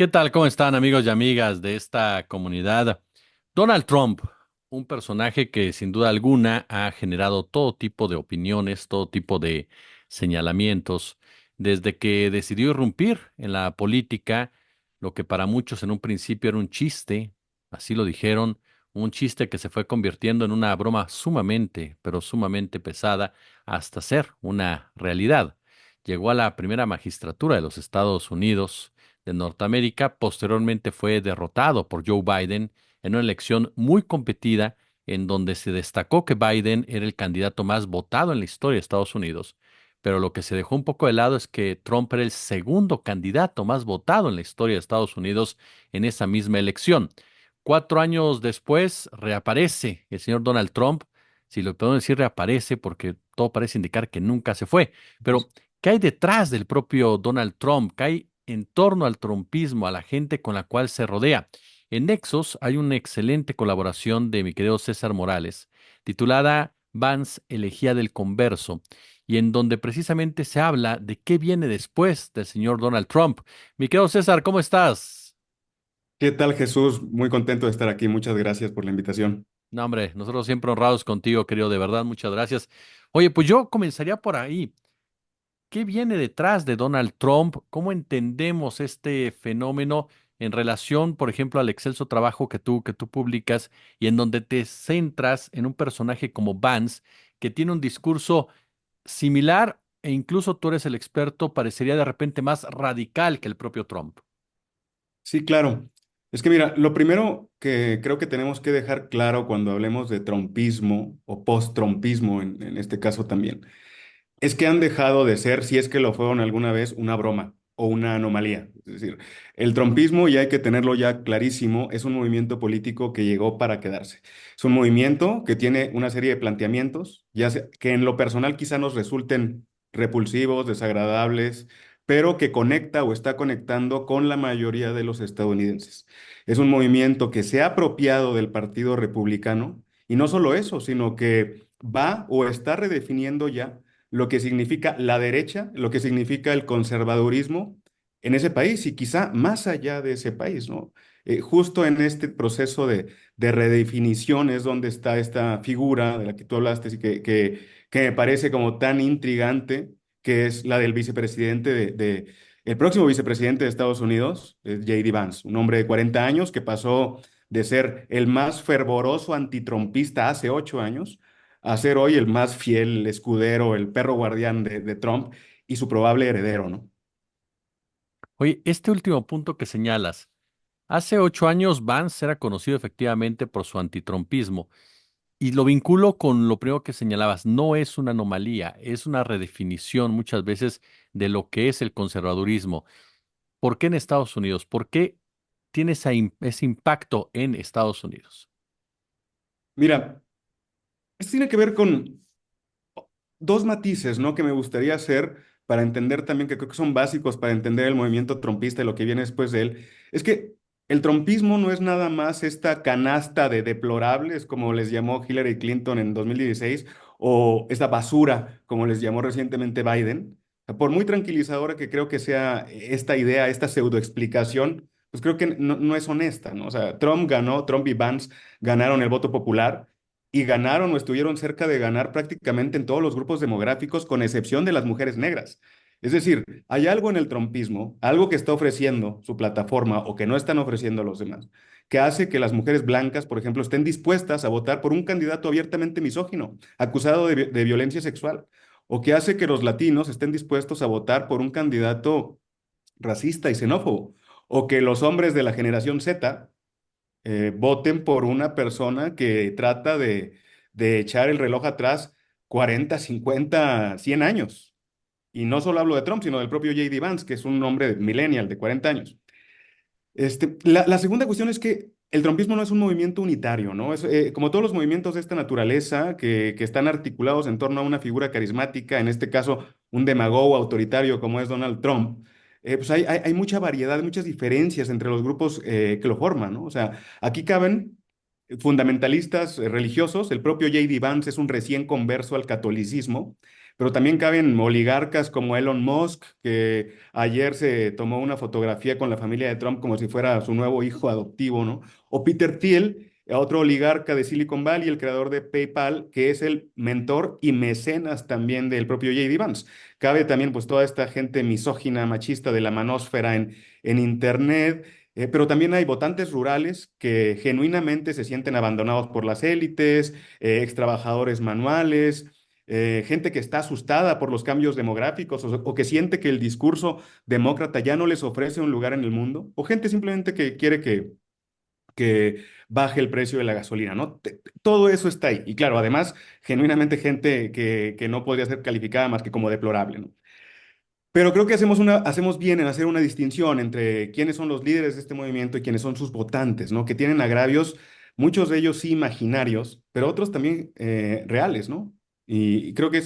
¿Qué tal? ¿Cómo están amigos y amigas de esta comunidad? Donald Trump, un personaje que sin duda alguna ha generado todo tipo de opiniones, todo tipo de señalamientos, desde que decidió irrumpir en la política, lo que para muchos en un principio era un chiste, así lo dijeron, un chiste que se fue convirtiendo en una broma sumamente, pero sumamente pesada, hasta ser una realidad. Llegó a la primera magistratura de los Estados Unidos de Norteamérica. Posteriormente fue derrotado por Joe Biden en una elección muy competida en donde se destacó que Biden era el candidato más votado en la historia de Estados Unidos. Pero lo que se dejó un poco de lado es que Trump era el segundo candidato más votado en la historia de Estados Unidos en esa misma elección. 4 años después reaparece el señor Donald Trump. Si lo podemos decir, reaparece porque todo parece indicar que nunca se fue. Pero ¿qué hay detrás del propio Donald Trump? ¿Qué hay en torno al trumpismo, a la gente con la cual se rodea? En Nexos hay una excelente colaboración de mi querido César Morales, titulada Vance, elegía del converso, y en donde precisamente se habla de qué viene después del señor Donald Trump. Mi querido César, ¿cómo estás? ¿Qué tal, Jesús? Muy contento de estar aquí. Muchas gracias por la invitación. No, hombre, nosotros siempre honrados contigo, querido, de verdad, muchas gracias. Oye, pues yo comenzaría por ahí. ¿Qué viene detrás de Donald Trump? ¿Cómo entendemos este fenómeno en relación, por ejemplo, al excelso trabajo que tú publicas y en donde te centras en un personaje como Vance, que tiene un discurso similar e incluso tú eres el experto, parecería de repente más radical que el propio Trump? Sí, claro. Es que mira, lo primero que creo que tenemos que dejar claro cuando hablemos de trumpismo o post-trumpismo en este caso también, es que han dejado de ser, si es que lo fueron alguna vez, una broma o una anomalía. Es decir, el trumpismo, y hay que tenerlo ya clarísimo, es un movimiento político que llegó para quedarse. Es un movimiento que tiene una serie de planteamientos, que en lo personal quizá nos resulten repulsivos, desagradables, pero que conecta o está conectando con la mayoría de los estadounidenses. Es un movimiento que se ha apropiado del Partido Republicano, y no solo eso, sino que va o está redefiniendo ya lo que significa la derecha, lo que significa el conservadurismo en ese país y quizá más allá de ese país, ¿no? Justo en este proceso de redefinición es donde está esta figura de la que tú hablaste y que me parece como tan intrigante, que es la del vicepresidente el próximo vicepresidente de Estados Unidos, J.D. Vance, un hombre de 40 años que pasó de ser el más fervoroso antitrumpista hace 8 años a ser hoy el más fiel escudero, el perro guardián de Trump y su probable heredero, ¿no? Oye, este último punto que señalas, hace 8 años Vance era conocido efectivamente por su antitrumpismo. Y lo vinculo con lo primero que señalabas, no es una anomalía, es una redefinición muchas veces de lo que es el conservadurismo. ¿Por qué en Estados Unidos? ¿Por qué tiene ese impacto en Estados Unidos? Mira, esto tiene que ver con dos matices, ¿no? Que me gustaría hacer para entender también, que creo que son básicos para entender el movimiento trompista y lo que viene después de él. Es que el trompismo no es nada más esta canasta de deplorables, como les llamó Hillary Clinton en 2016, o esta basura, como les llamó recientemente Biden. O sea, por muy tranquilizadora que creo que sea esta idea, esta pseudoexplicación, pues creo que no es honesta, ¿no? O sea, Trump ganó, Trump y Vance ganaron el voto popular y ganaron o estuvieron cerca de ganar prácticamente en todos los grupos demográficos, con excepción de las mujeres negras. Es decir, hay algo en el trumpismo, algo que está ofreciendo su plataforma o que no están ofreciendo los demás, que hace que las mujeres blancas, por ejemplo, estén dispuestas a votar por un candidato abiertamente misógino, acusado de violencia sexual, o que hace que los latinos estén dispuestos a votar por un candidato racista y xenófobo, o que los hombres de la generación Z voten por una persona que trata de echar el reloj atrás 40, 50, 100 años. Y no solo hablo de Trump, sino del propio J.D. Vance, que es un hombre millennial de 40 años. La segunda cuestión es que el trumpismo no es un movimiento unitario, ¿no? Es, como todos los movimientos de esta naturaleza que están articulados en torno a una figura carismática, en este caso un demagogo autoritario como es Donald Trump, pues hay mucha variedad, muchas diferencias entre los grupos que lo forman, ¿no? O sea, aquí caben fundamentalistas religiosos. El propio J.D. Vance es un recién converso al catolicismo, pero también caben oligarcas como Elon Musk, que ayer se tomó una fotografía con la familia de Trump como si fuera su nuevo hijo adoptivo, ¿no? O Peter Thiel, otro oligarca de Silicon Valley, el creador de PayPal, que es el mentor y mecenas también del propio J.D. Vance. Cabe también pues toda esta gente misógina, machista de la manósfera en Internet, pero también hay votantes rurales que genuinamente se sienten abandonados por las élites, ex trabajadores manuales, gente que está asustada por los cambios demográficos o que siente que el discurso demócrata ya no les ofrece un lugar en el mundo, o gente simplemente que quiere que baje el precio de la gasolina, ¿no? Todo eso está ahí. Y claro, además, genuinamente gente que no podría ser calificada más que como deplorable, ¿no? Pero creo que hacemos bien en hacer una distinción entre quiénes son los líderes de este movimiento y quiénes son sus votantes, ¿no? Que tienen agravios, muchos de ellos sí imaginarios, pero otros también reales, ¿no? Y creo que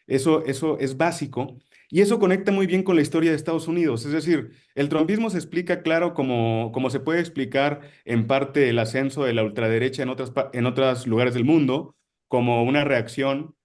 eso es básico. Y eso conecta muy bien con la historia de Estados Unidos. Es decir, el trumpismo se explica claro como se puede explicar en parte el ascenso de la ultraderecha en otros lugares del mundo, como una reacción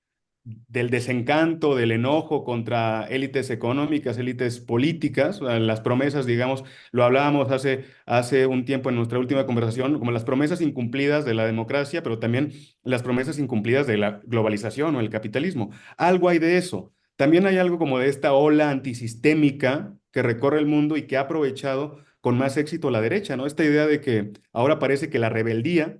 del desencanto, del enojo contra élites económicas, élites políticas, las promesas, digamos, lo hablábamos hace un tiempo en nuestra última conversación, como las promesas incumplidas de la democracia, pero también las promesas incumplidas de la globalización o el capitalismo. Algo hay de eso. También hay algo como de esta ola antisistémica que recorre el mundo y que ha aprovechado con más éxito la derecha, ¿no? Esta idea de que ahora parece que la rebeldía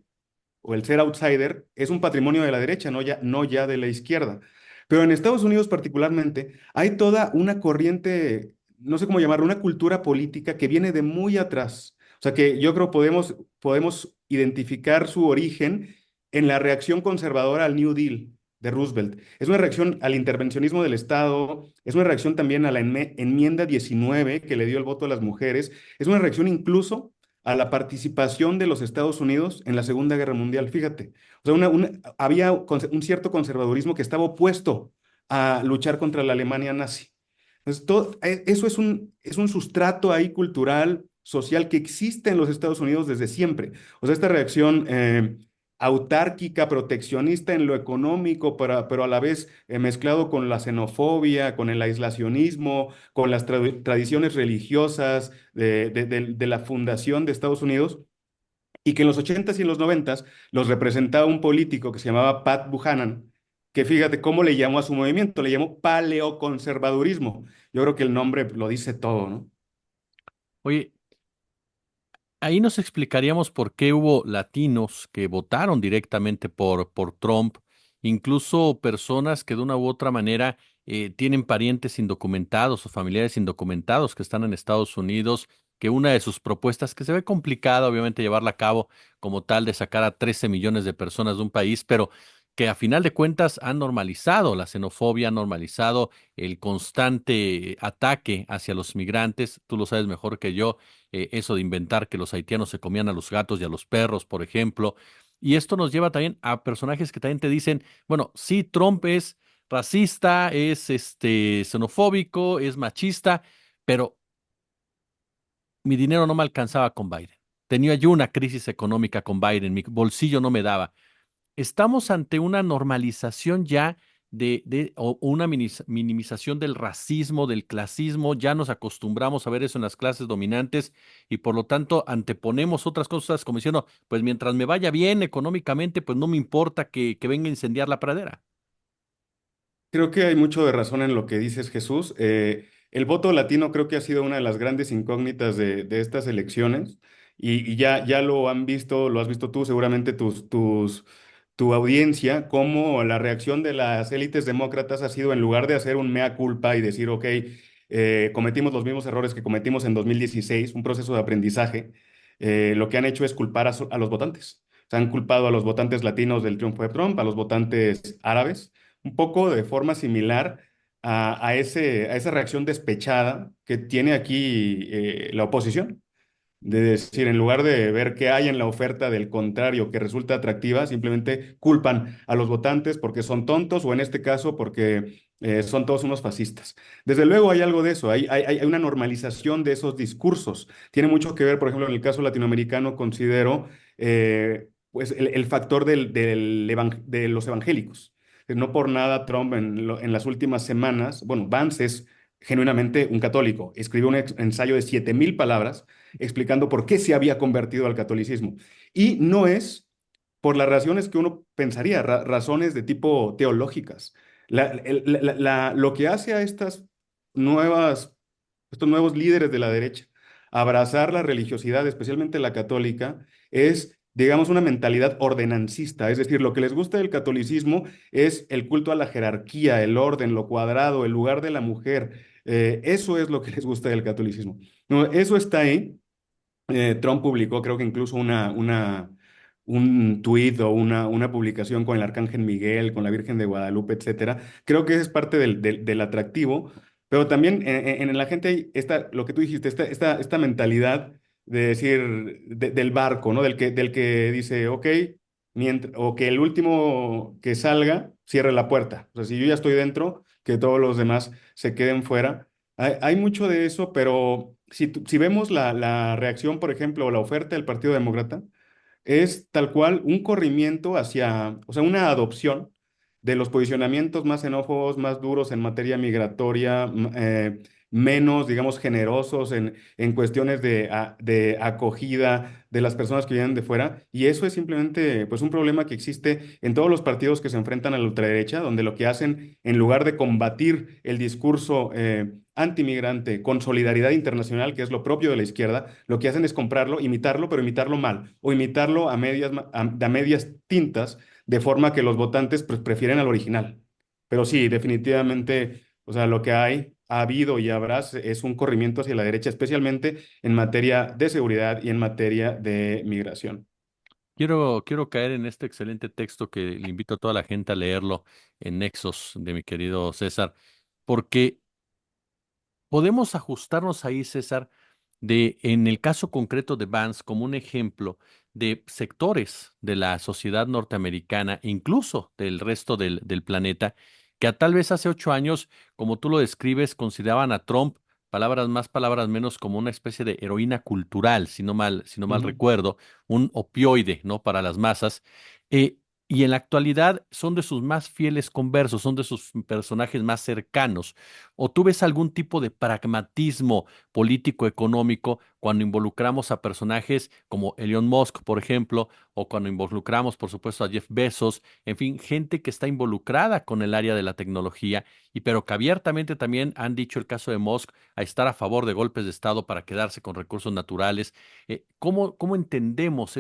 o el ser outsider es un patrimonio de la derecha, no ya de la izquierda. Pero en Estados Unidos particularmente hay toda una corriente, no sé cómo llamarlo, una cultura política que viene de muy atrás. O sea que yo creo podemos identificar su origen en la reacción conservadora al New Deal de Roosevelt. Es una reacción al intervencionismo del Estado, es una reacción también a la enmienda 19 que le dio el voto a las mujeres, es una reacción incluso a la participación de los Estados Unidos en la Segunda Guerra Mundial. Fíjate, o sea, había un cierto conservadurismo que estaba opuesto a luchar contra la Alemania nazi. Entonces, eso es un sustrato ahí cultural, social, que existe en los Estados Unidos desde siempre. O sea, esta reacción autárquica, proteccionista en lo económico, pero a la vez mezclado con la xenofobia, con el aislacionismo, con las tradiciones religiosas de la fundación de Estados Unidos, y que en los ochentas y en los noventas los representaba un político que se llamaba Pat Buchanan, que fíjate cómo le llamó a su movimiento, le llamó paleoconservadurismo. Yo creo que el nombre lo dice todo, ¿no? Oye, ahí nos explicaríamos por qué hubo latinos que votaron directamente por Trump, incluso personas que de una u otra manera tienen parientes indocumentados o familiares indocumentados que están en Estados Unidos, que una de sus propuestas, que se ve complicada obviamente llevarla a cabo como tal de sacar a 13 millones de personas de un país, pero que a final de cuentas han normalizado la xenofobia, han normalizado el constante ataque hacia los migrantes, tú lo sabes mejor que yo, eso de inventar que los haitianos se comían a los gatos y a los perros, por ejemplo. Y esto nos lleva también a personajes que también te dicen, bueno, sí, Trump es racista, es xenofóbico, es machista, pero mi dinero no me alcanzaba con Biden. Tenía yo una crisis económica con Biden, mi bolsillo no me daba. Estamos ante una normalización ya o una minimización del racismo, del clasismo, ya nos acostumbramos a ver eso en las clases dominantes y por lo tanto anteponemos otras cosas como diciendo, pues mientras me vaya bien económicamente, pues no me importa que venga a incendiar la pradera. Creo que hay mucho de razón en lo que dices, Jesús. El voto latino creo que ha sido una de las grandes incógnitas de estas elecciones y ya lo has visto tú, seguramente tu audiencia, cómo la reacción de las élites demócratas ha sido en lugar de hacer un mea culpa y decir, ok, cometimos los mismos errores que cometimos en 2016, un proceso de aprendizaje, lo que han hecho es culpar a los votantes. Se han culpado a los votantes latinos del triunfo de Trump, a los votantes árabes un poco de forma similar a esa reacción despechada que tiene aquí la oposición. De decir, en lugar de ver qué hay en la oferta del contrario que resulta atractiva, simplemente culpan a los votantes porque son tontos o en este caso porque son todos unos fascistas. Desde luego hay algo de eso, hay una normalización de esos discursos. Tiene mucho que ver, por ejemplo, en el caso latinoamericano, considero pues el factor de los evangélicos. No por nada Trump en las últimas semanas, bueno, Vance es genuinamente un católico. Escribió un ensayo de 7,000 palabras explicando por qué se había convertido al catolicismo. Y no es por las razones que uno pensaría, razones de tipo teológicas. Lo que hace a nuevas, estos nuevos líderes de la derecha abrazar la religiosidad, especialmente la católica, es, digamos, una mentalidad ordenancista. Es decir, lo que les gusta del catolicismo es el culto a la jerarquía, el orden, lo cuadrado, el lugar de la mujer. Eso es lo que les gusta del catolicismo. No, eso está ahí. Trump publicó, creo que incluso un tuit o una publicación con el Arcángel Miguel, con la Virgen de Guadalupe, etcétera. Creo que ese es parte del atractivo, pero también en la gente hay lo que tú dijiste, esta mentalidad de decir, del barco, ¿no? Del que dice, ok, o que el último que salga cierre la puerta. O sea, si yo ya estoy dentro, que todos los demás se queden fuera. Hay mucho de eso, pero si vemos la reacción, por ejemplo, o la oferta del Partido Demócrata, es tal cual un corrimiento hacia, o sea, una adopción de los posicionamientos más xenófobos, más duros en materia migratoria, menos, digamos, generosos en cuestiones de acogida de las personas que vienen de fuera. Y eso es simplemente, pues, un problema que existe en todos los partidos que se enfrentan a la ultraderecha, donde lo que hacen, en lugar de combatir el discurso antimigrante con solidaridad internacional, que es lo propio de la izquierda, lo que hacen es comprarlo, imitarlo, pero imitarlo mal, o imitarlo a medias tintas, de forma que los votantes pues, prefieren al original. Pero sí, definitivamente, o sea, lo que ha habido y habrá es un corrimiento hacia la derecha, especialmente en materia de seguridad y en materia de migración. Quiero caer en este excelente texto que le invito a toda la gente a leerlo en Nexos de mi querido César, porque podemos ajustarnos ahí, César, de en el caso concreto de Vance como un ejemplo de sectores de la sociedad norteamericana, incluso del resto del planeta, que a tal vez hace 8 años, como tú lo describes, consideraban a Trump, palabras más, palabras menos, como una especie de heroína cultural, si no mal Ujú. recuerdo, un opioide, ¿no? Para las masas. Eh, y en la actualidad son de sus más fieles conversos, son de sus personajes más cercanos. ¿O tú ves algún tipo de pragmatismo político-económico cuando involucramos a personajes como Elon Musk, por ejemplo, o cuando involucramos, por supuesto, a Jeff Bezos, en fin, gente que está involucrada con el área de la tecnología, y pero que abiertamente también han dicho el caso de Musk a estar a favor de golpes de Estado para quedarse con recursos naturales? ¿Cómo entendemos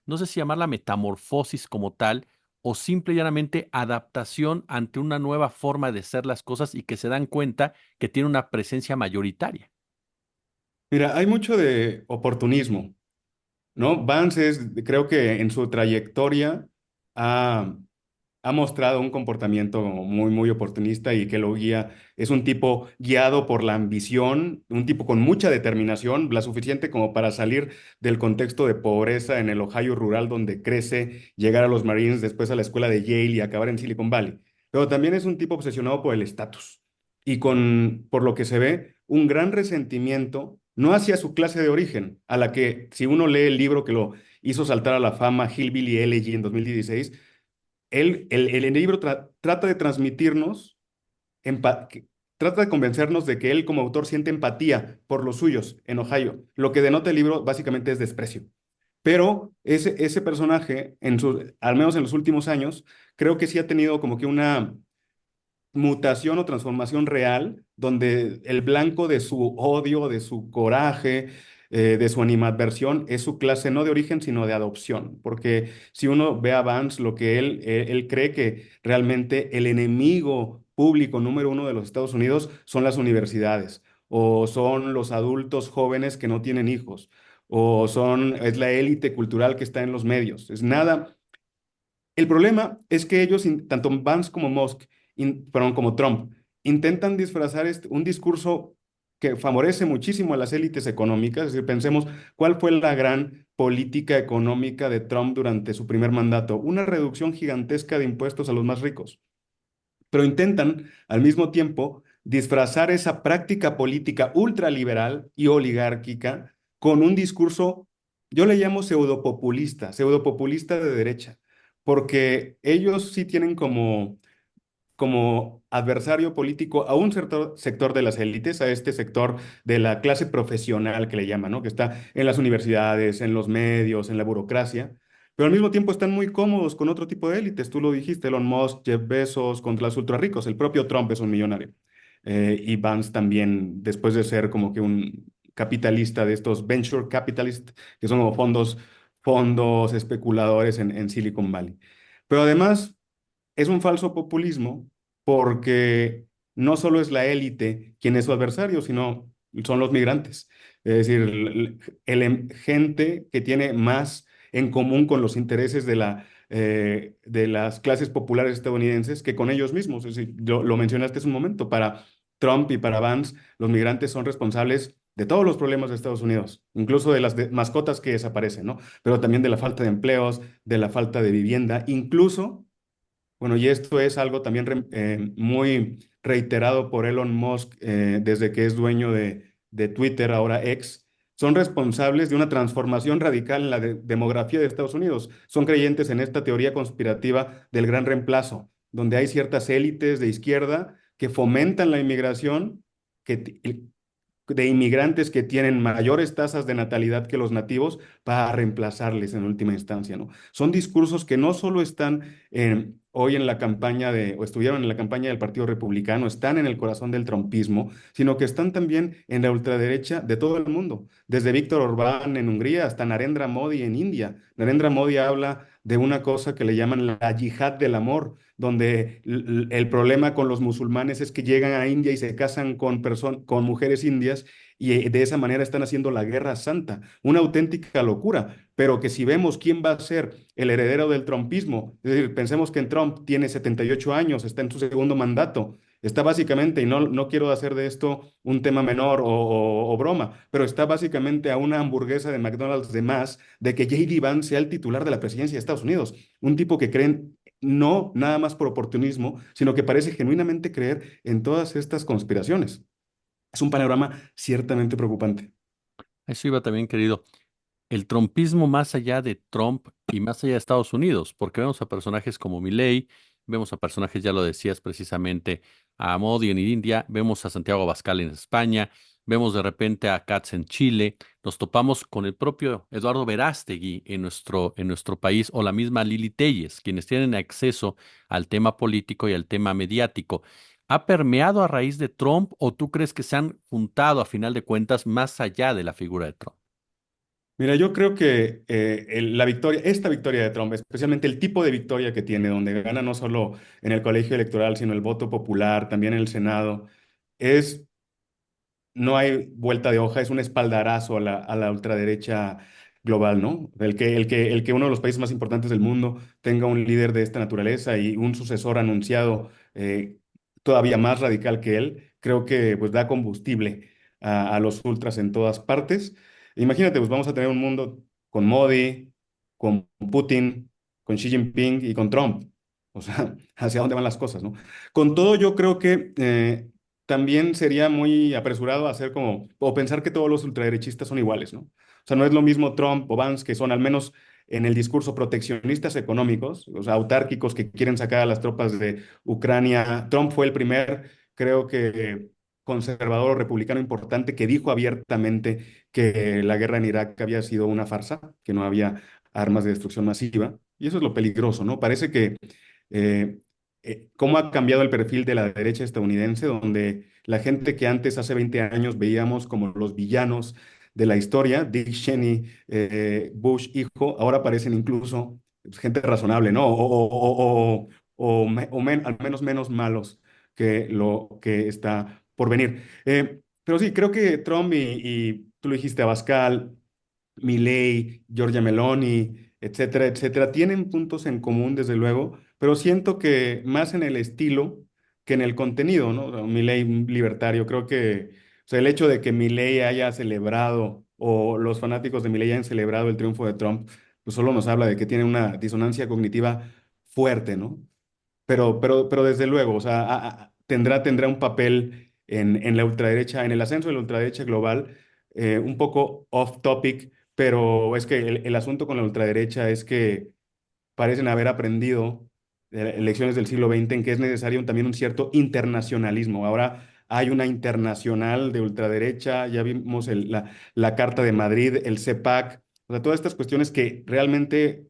no sé si llamarla metamorfosis como tal? O simple y llanamente adaptación ante una nueva forma de hacer las cosas y que se dan cuenta que tiene una presencia mayoritaria. Mira, hay mucho de oportunismo, ¿no? Vance creo que en su trayectoria ha, ha mostrado un comportamiento muy, muy oportunista y que lo guía. Es un tipo guiado por la ambición, un tipo con mucha determinación, la suficiente como para salir del contexto de pobreza en el Ohio rural donde crece, llegar a los Marines, después a la escuela de Yale y acabar en Silicon Valley. Pero también es un tipo obsesionado por el estatus y por lo que se ve, un gran resentimiento, no hacia su clase de origen, a la que si uno lee el libro que lo hizo saltar a la fama, Hillbilly Elegy en 2016, el libro trata de transmitirnos, trata de convencernos de que él como autor siente empatía por los suyos en Ohio. Lo que denota el libro básicamente es desprecio. Pero ese personaje, al menos en los últimos años, creo que sí ha tenido como que una mutación o transformación real, donde el blanco de su odio, de su coraje, de su animadversión, es su clase no de origen, sino de adopción. Porque si uno ve a Vance, lo que él cree que realmente el enemigo público número uno de los Estados Unidos son las universidades, o son los adultos jóvenes que no tienen hijos, es la élite cultural que está en los medios. Es nada. El problema es que ellos, tanto Vance como Musk, perdón, como Trump, intentan disfrazar un discurso que favorece muchísimo a las élites económicas. Es decir, pensemos cuál fue la gran política económica de Trump durante su primer mandato. Una reducción gigantesca de impuestos a los más ricos. Pero intentan, al mismo tiempo, disfrazar esa práctica política ultraliberal y oligárquica con un discurso, yo le llamo pseudopopulista de derecha, porque ellos sí tienen como adversario político a un sector de las élites, a este sector de la clase profesional que le llaman, ¿no? Que está en las universidades, en los medios, en la burocracia, pero al mismo tiempo están muy cómodos con otro tipo de élites. Tú lo dijiste, Elon Musk, Jeff Bezos, contra los ultra ricos. El propio Trump es un millonario. Y Vance también, después de ser como que un capitalista de estos venture capitalists, que son como fondos especuladores en Silicon Valley. Pero además es un falso populismo porque no solo es la élite quien es su adversario, sino son los migrantes. Es decir, gente que tiene más en común con los intereses de las clases populares estadounidenses que con ellos mismos. Es decir, lo mencionaste hace un momento, para Trump y para Vance, los migrantes son responsables de todos los problemas de Estados Unidos, incluso de las mascotas que desaparecen, ¿no? Pero también de la falta de empleos, de la falta de vivienda, incluso bueno, y esto es algo también muy reiterado por Elon Musk desde que es dueño de Twitter, ahora X. Son responsables de una transformación radical en la demografía de Estados Unidos. Son creyentes en esta teoría conspirativa del gran reemplazo, donde hay ciertas élites de izquierda que fomentan la inmigración, de inmigrantes que tienen mayores tasas de natalidad que los nativos para reemplazarles en última instancia, ¿no? Son discursos que no solo están hoy en la campaña o estuvieron en la campaña del Partido Republicano, están en el corazón del trumpismo, sino que están también en la ultraderecha de todo el mundo, desde Víctor Orbán en Hungría hasta Narendra Modi en India. Narendra Modi habla de una cosa que le llaman la yihad del amor, donde el problema con los musulmanes es que llegan a India y se casan con mujeres indias y de esa manera están haciendo la guerra santa, una auténtica locura, pero que si vemos quién va a ser el heredero del trumpismo, es decir, pensemos que en Trump tiene 78 años, está en su segundo mandato, está básicamente, y no quiero hacer de esto un tema menor o broma, pero está básicamente a una hamburguesa de McDonald's de más de que J.D. Vance sea el titular de la presidencia de Estados Unidos, un tipo que creen no nada más por oportunismo, sino que parece genuinamente creer en todas estas conspiraciones. Es un panorama ciertamente preocupante. A eso iba también, querido. El trumpismo más allá de Trump y más allá de Estados Unidos, porque vemos a personajes como Milei, vemos a personajes, ya lo decías precisamente, a Modi en India, vemos a Santiago Abascal en España, vemos de repente a Katz en Chile, nos topamos con el propio Eduardo Verástegui en nuestro país o la misma Lili Telles, quienes tienen acceso al tema político y al tema mediático. ¿Ha permeado a raíz de Trump o tú crees que se han juntado a final de cuentas más allá de la figura de Trump? Mira, yo creo que la victoria, esta victoria de Trump, especialmente el tipo de victoria que tiene, donde gana no solo en el colegio electoral, sino el voto popular, también en el Senado, es no hay vuelta de hoja, es un espaldarazo a la ultraderecha global, ¿no? El que uno de los países más importantes del mundo tenga un líder de esta naturaleza y un sucesor anunciado todavía más radical que él, creo que pues da combustible a los ultras en todas partes. Imagínate, pues vamos a tener un mundo con Modi, con Putin, con Xi Jinping y con Trump. O sea, hacia dónde van las cosas, ¿no? Con todo, yo creo que también sería muy apresurado hacer como, o pensar que todos los ultraderechistas son iguales, ¿no? O sea, no es lo mismo Trump o Vance, que son al menos en el discurso proteccionistas económicos, o sea, autárquicos que quieren sacar a las tropas de Ucrania. Trump fue el primer, creo que, conservador o republicano importante que dijo abiertamente que la guerra en Irak había sido una farsa, que no había armas de destrucción masiva. Y eso es lo peligroso, ¿no? Parece que eh, cómo ha cambiado el perfil de la derecha estadounidense, donde la gente que antes, hace 20 años, veíamos como los villanos de la historia, Dick Cheney, Bush hijo, ahora parecen incluso pues, gente razonable, ¿no? Al menos menos malos que lo que está por venir. Pero sí, creo que Trump y tú lo dijiste, Abascal, Milei, Giorgia Meloni, etcétera, etcétera, tienen puntos en común, desde luego, pero siento que más en el estilo que en el contenido, ¿no? Milei un libertario, creo que, o sea, el hecho de que Milei haya celebrado o los fanáticos de Milei hayan celebrado el triunfo de Trump, pues solo nos habla de que tiene una disonancia cognitiva fuerte, ¿no? Pero desde luego, o sea, tendrá un papel en la ultraderecha, en el ascenso de la ultraderecha global, un poco off topic, pero es que el asunto con la ultraderecha es que parecen haber aprendido de lecciones del siglo XX en que es necesario también un cierto internacionalismo. Ahora hay una internacional de ultraderecha, ya vimos la Carta de Madrid, el CEPAC, o sea, todas estas cuestiones que realmente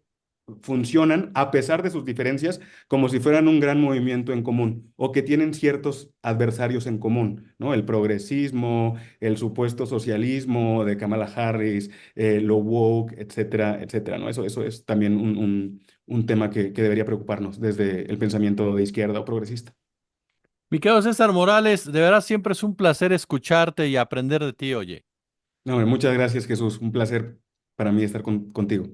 funcionan a pesar de sus diferencias, como si fueran un gran movimiento en común o que tienen ciertos adversarios en común, ¿no? El progresismo, el supuesto socialismo de Kamala Harris, lo woke, etcétera, etcétera, ¿no? Eso es también un tema que debería preocuparnos desde el pensamiento de izquierda o progresista. Mi querido César Morales, de verdad siempre es un placer escucharte y aprender de ti, oye. No, hombre, muchas gracias, Jesús. Un placer para mí estar contigo.